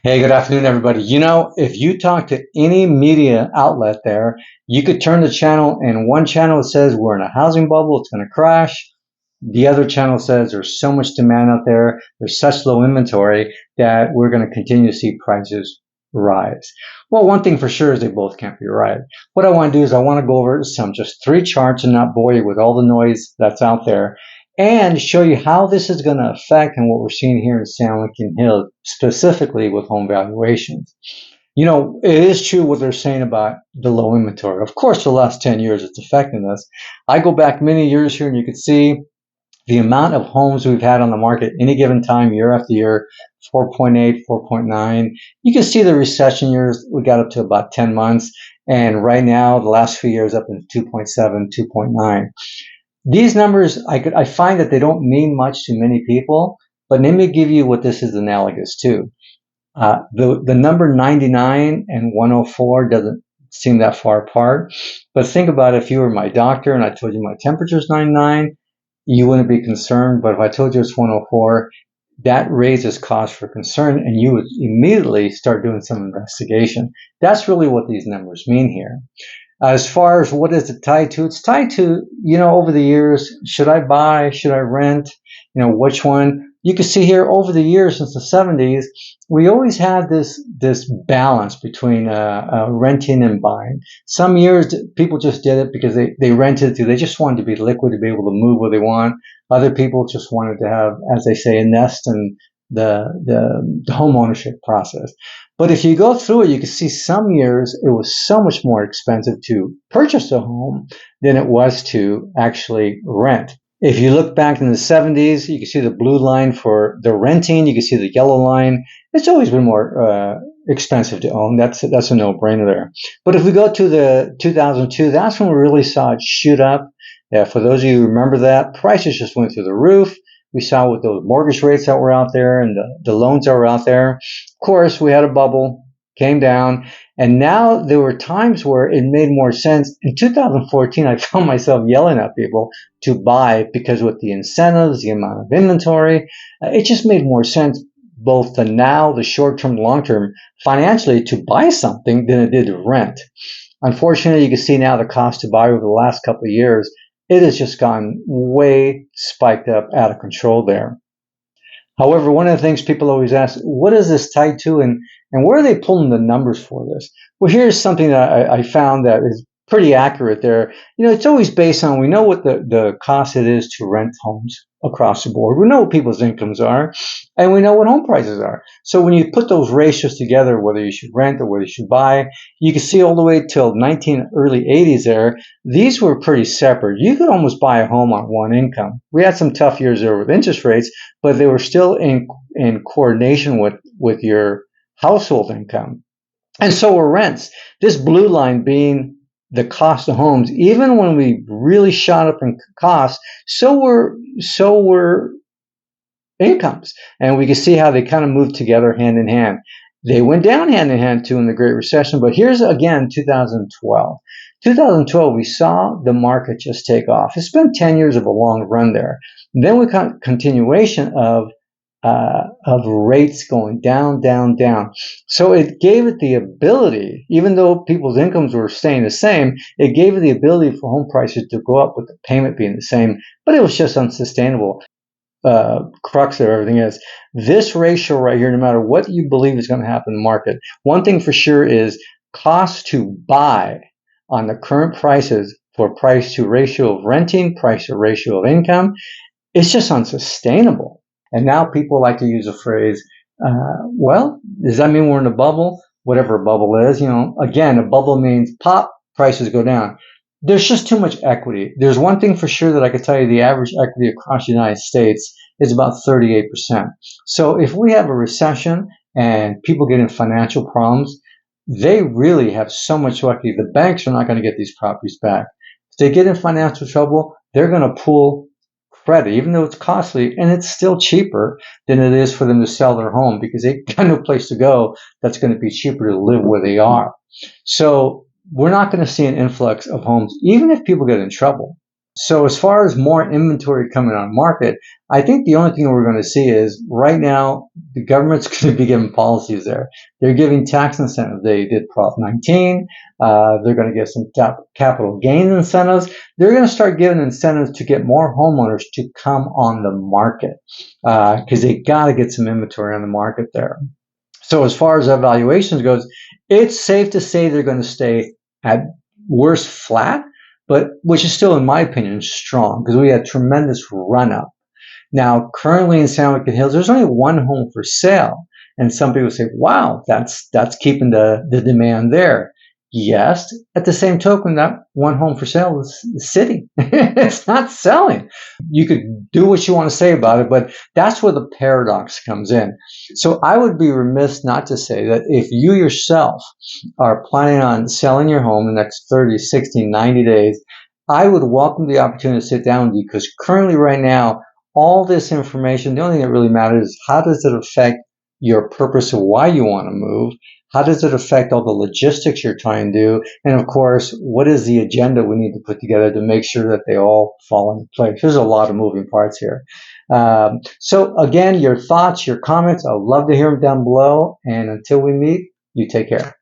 Hey, good afternoon, everybody. If you talk to any media outlet there, you could turn the channel, and one channel says we're in a housing bubble, it's going to crash. The other channel says there's so much demand out there, there's such low inventory that we're going to continue to see prices rise. Well, one thing for sure is they both can't be right. What I want to do is I want to go over just three charts and not bore you with all the noise that's out there, and show you how this is going to affect and what we're seeing here in San Joaquin Hills, specifically with home valuations. It is true what they're saying about the low inventory. Of course, the last 10 years it's affecting us. I go back many years here and you can see the amount of homes we've had on the market any given time, year after year, 4.8, 4.9. You can see the recession years, we got up to about 10 months. And right now, the last few years up in 2.7, 2.9. These numbers, I find that they don't mean much to many people, but let me give you what this is analogous to. The number 99 and 104 doesn't seem that far apart, but think about if you were my doctor and I told you my temperature is 99, you wouldn't be concerned, but if I told you it's 104, that raises cause for concern and you would immediately start doing some investigation. That's really what these numbers mean here. As far as what is it tied to, it's tied to, over the years, should I buy, should I rent, which one? You can see here over the years since the 70s, we always had this balance between renting and buying. Some years people just did it because they rented to, they just wanted to be liquid, to be able to move where they want. Other people just wanted to have, as they say, a nest and the home ownership process. But if you go through it, you can see some years it was so much more expensive to purchase a home than it was to actually rent. If you look back in the 70s, you can see the blue line for the renting. You can see the yellow line. It's always been more expensive to own. That's a no-brainer there. But if we go to the 2002, that's when we really saw it shoot up. For those of you who remember that, prices just went through the roof. We saw with those mortgage rates that were out there and the loans that were out there. Of course, we had a bubble, came down, and now there were times where it made more sense. In 2014, I found myself yelling at people to buy because with the incentives, the amount of inventory, it just made more sense both the short-term, long-term, financially to buy something than it did to rent. Unfortunately, you can see now the cost to buy over the last couple of years, it has just gone way spiked up out of control there. However, one of the things people always ask, what is this tied to and where are they pulling the numbers for this? Well, here's something that I found that is pretty accurate there. It's always based on, we know what the cost it is to rent homes across the board. We know what people's incomes are, and we know what home prices are. So when you put those ratios together, whether you should rent or whether you should buy, you can see all the way till early 80s there, these were pretty separate. You could almost buy a home on one income. We had some tough years there with interest rates, but they were still in coordination with your household income. And so were rents. This blue line being the cost of homes, even when we really shot up in cost, so were incomes. And we can see how they kind of moved together hand in hand. They went down hand in hand too in the Great Recession, but here's again 2012. 2012, we saw the market just take off. It's been 10 years of a long run there. And then we got continuation of rates going down, down, down. So it gave it the ability, even though people's incomes were staying the same, it gave it the ability for home prices to go up with the payment being the same, but it was just unsustainable. Crux of everything is this ratio right here, no matter what you believe is going to happen in the market, one thing for sure is cost to buy on the current prices for price to ratio of renting, price to ratio of income, it's just unsustainable. And now people like to use a phrase, well, does that mean we're in a bubble? Whatever a bubble is, again, a bubble means pop, prices go down. There's just too much equity. There's one thing for sure that I can tell you, the average equity across the United States is about 38%. So if we have a recession and people get in financial problems, they really have so much equity. The banks are not going to get these properties back. If they get in financial trouble, they're going to pull credit, even though it's costly, and it's still cheaper than it is for them to sell their home because they got no place to go that's going to be cheaper to live where they are. So we're not going to see an influx of homes, even if people get in trouble. So as far as more inventory coming on market, I think the only thing we're going to see is right now the government's going to be giving policies there. They're giving tax incentives. They did Prop 19. They're going to give some capital gains incentives. They're going to start giving incentives to get more homeowners to come on the market because they got to get some inventory on the market there. So as far as evaluations goes, it's safe to say they're going to stay at worst flat, but which is still, in my opinion, strong because we had tremendous run up. Now, currently in San Joaquin Hills, there's only one home for sale, and some people say, "Wow, that's keeping the demand there." Yes. At the same token, that one home for sale is sitting; it's not selling. You could do what you want to say about it, but that's where the paradox comes in. So I would be remiss not to say that if you yourself are planning on selling your home in the next 30, 60, 90 days, I would welcome the opportunity to sit down with you because currently right now, all this information, the only thing that really matters is how does it affect your purpose of why you want to move? How does it affect all the logistics you're trying to do? And of course, what is the agenda we need to put together to make sure that they all fall into place? There's a lot of moving parts here. So again, your thoughts, your comments, I'd love to hear them down below. And until we meet, you take care.